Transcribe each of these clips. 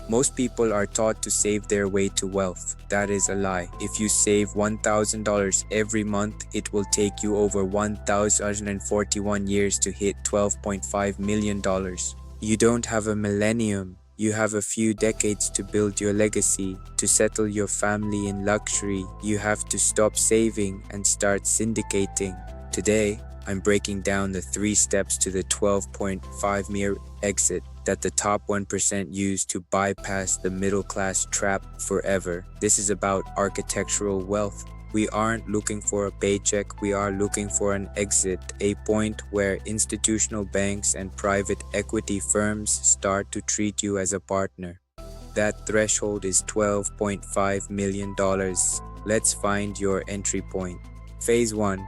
Most people are taught to save their way to wealth. That is a lie. If you save $1,000 every month, it will take you over 1,041 years to hit $12.5 million. You don't have a millennium. You have a few decades to build your legacy. To settle your family in luxury, you have to stop saving and start syndicating. Today, I'm breaking down the 3 steps to the 12.5-year exit that the top 1% use to bypass the middle class trap forever. This is about architectural wealth. We aren't looking for a paycheck, we are looking for an exit, a point where institutional banks and private equity firms start to treat you as a partner. That threshold is $12.5 million. Let's find your entry point. Phase 1.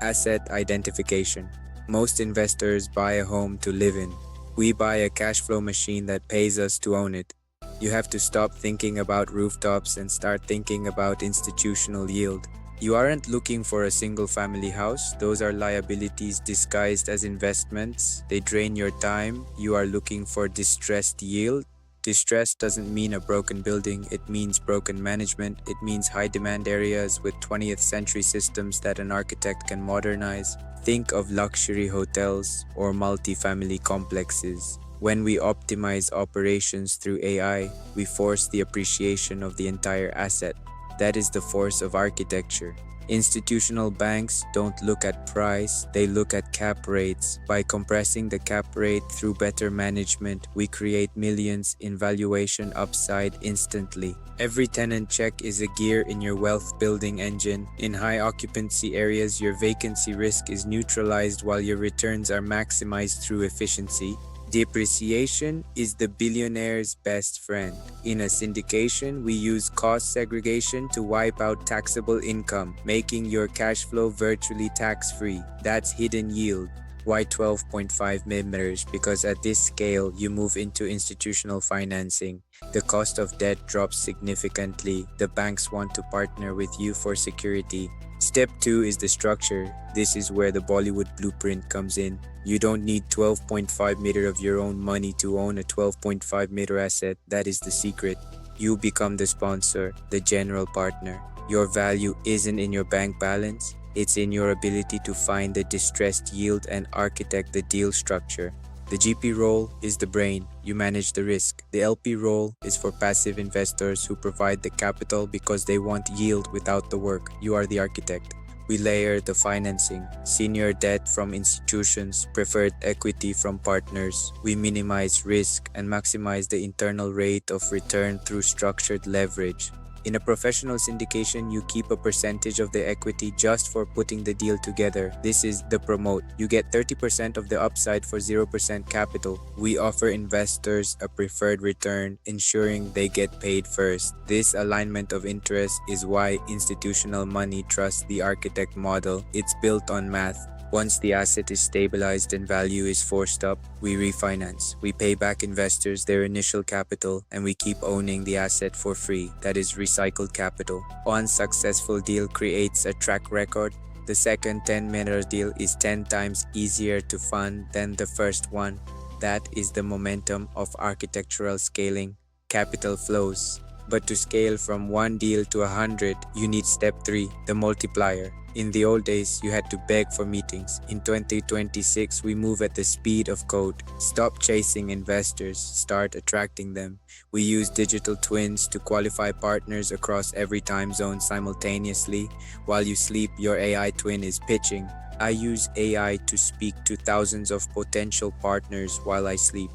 Asset identification. Most investors buy a home to live in. We buy a cash flow machine that pays us to own it. You have to stop thinking about rooftops and start thinking about institutional yield. You aren't looking for a single family house. Those are liabilities disguised as investments. They drain your time. You are looking for distressed yield. Distress doesn't mean a broken building, it means broken management, it means high demand areas with 20th century systems that an architect can modernize. Think of luxury hotels or multi-family complexes. When we optimize operations through AI, we force the appreciation of the entire asset. That is the force of architecture. Institutional banks don't look at price, they look at cap rates. By compressing the cap rate through better management, we create millions in valuation upside instantly. Every tenant check is a gear in your wealth building engine. In high occupancy areas, your vacancy risk is neutralized while your returns are maximized through efficiency. Depreciation is the billionaire's best friend. In a syndication, we use cost segregation to wipe out taxable income, making your cash flow virtually tax-free. That's hidden yield. Why 12.5 millimeters? Because at this scale, you move into institutional financing. The cost of debt drops significantly. The banks want to partner with you for security. Step 2 is the structure. This is where the Bollywood blueprint comes in. You don't need 12.5 meter of your own money to own a 12.5 meter asset. That is the secret. You become the sponsor, the general partner. Your value isn't in your bank balance. It's in your ability to find the distressed yield and architect the deal structure. The GP role is the brain. You manage the risk. The LP role is for passive investors who provide the capital because they want yield without the work. You are the architect. We layer the financing, senior debt from institutions, preferred equity from partners. We minimize risk and maximize the internal rate of return through structured leverage. In a professional syndication, you keep a percentage of the equity just for putting the deal together. This is the promote. You get 30% of the upside for 0% capital. We offer investors a preferred return, ensuring they get paid first. This alignment of interest is why institutional money trusts the architect model. It's built on math. Once the asset is stabilized and value is forced up, we refinance. We pay back investors their initial capital and we keep owning the asset for free. That is recycled capital. One successful deal creates a track record. The second $10 million deal is 10 times easier to fund than the first one. That is the momentum of architectural scaling. Capital flows. But to scale from 1 deal to 100, you need step 3, the multiplier. In the old days, you had to beg for meetings. In 2026, we move at the speed of code. Stop chasing investors, start attracting them. We use digital twins to qualify partners across every time zone simultaneously. While you sleep, your AI twin is pitching. I use AI to speak to thousands of potential partners while I sleep.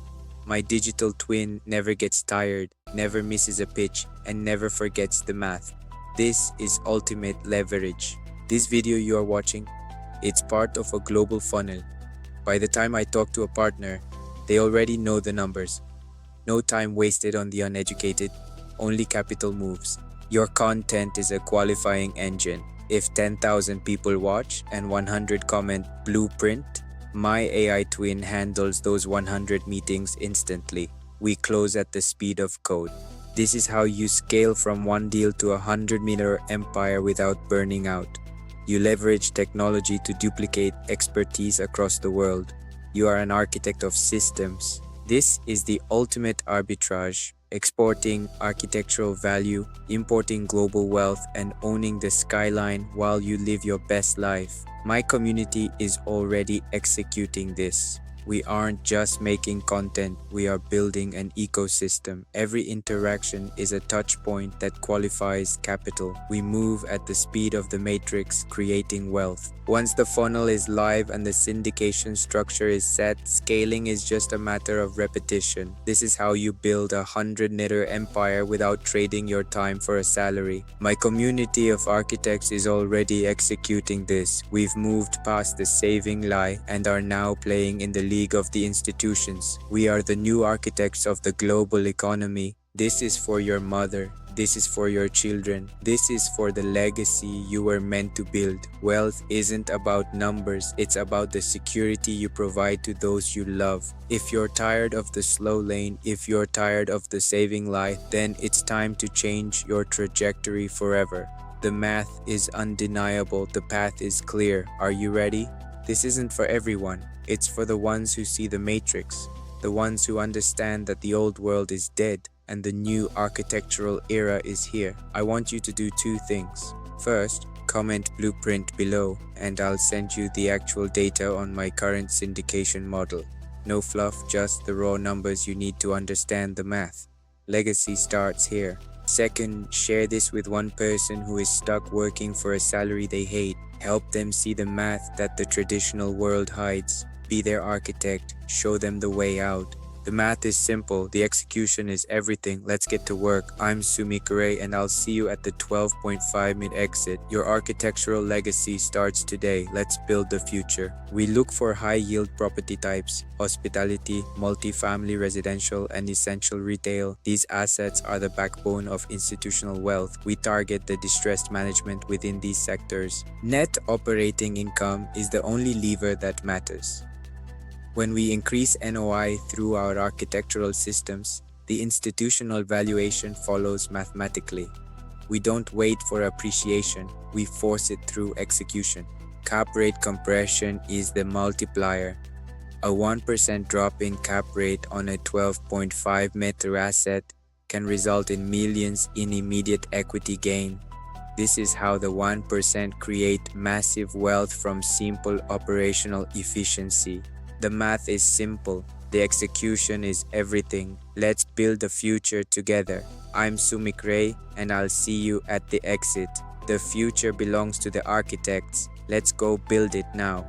My digital twin never gets tired, never misses a pitch, and never forgets the math. This is ultimate leverage. This video you are watching, it's part of a global funnel. By the time I talk to a partner, they already know the numbers. No time wasted on the uneducated, only capital moves. Your content is a qualifying engine. If 10,000 people watch and 100 comment blueprint, my AI twin handles those 100 meetings instantly. We close at the speed of code. This is how you scale from 1 deal to a 100-meter empire without burning out. You leverage technology to duplicate expertise across the world. You are an architect of systems. This is the ultimate arbitrage. exporting architectural value, importing global wealth, and owning the skyline while you live your best life. My community is already executing this. We aren't just making content, we are building an ecosystem. Every interaction is a touch point that qualifies capital. We move at the speed of the matrix, creating wealth. Once the funnel is live and the syndication structure is set, scaling is just a matter of repetition. This is how you build a 100-knitter empire without trading your time for a salary. My community of architects is already executing this. We've moved past the saving lie and are now playing in the league of the institutions. We are the new architects of the global economy. This is for your mother. This is for your children. This is for the legacy you were meant to build. Wealth isn't about numbers, it's about the security you provide to those you love. If you're tired of the slow lane, if you're tired of the saving lie, then it's time to change your trajectory forever. The math is undeniable, the path is clear. Are you ready? This isn't for everyone. It's for the ones who see the matrix, the ones who understand that the old world is dead and the new architectural era is here. I want you to do two things. First, comment blueprint below and I'll send you the actual data on my current syndication model. No fluff, just the raw numbers you need to understand the math. Legacy starts here. Second, share this with one person who is stuck working for a salary they hate. Help them see the math that the traditional world hides. Be their architect, show them the way out. The math is simple, the execution is everything. Let's get to work. I'm Sumik Ray and I'll see you at the 12.5 mid exit. Your architectural legacy starts today. Let's build the future. We look for high yield property types, hospitality, multifamily residential, and essential retail. These assets are the backbone of institutional wealth. We target the distressed management within these sectors. Net operating income is the only lever that matters. When we increase NOI through our architectural systems, the institutional valuation follows mathematically. We don't wait for appreciation, we force it through execution. Cap rate compression is the multiplier. A 1% drop in cap rate on a 12.5 meter asset can result in millions in immediate equity gain. This is how the 1% create massive wealth from simple operational efficiency. The math is simple, the execution is everything. Let's build the future together. I'm Sumik Ray and I'll see you at the exit. The future belongs to the architects. Let's go build it now.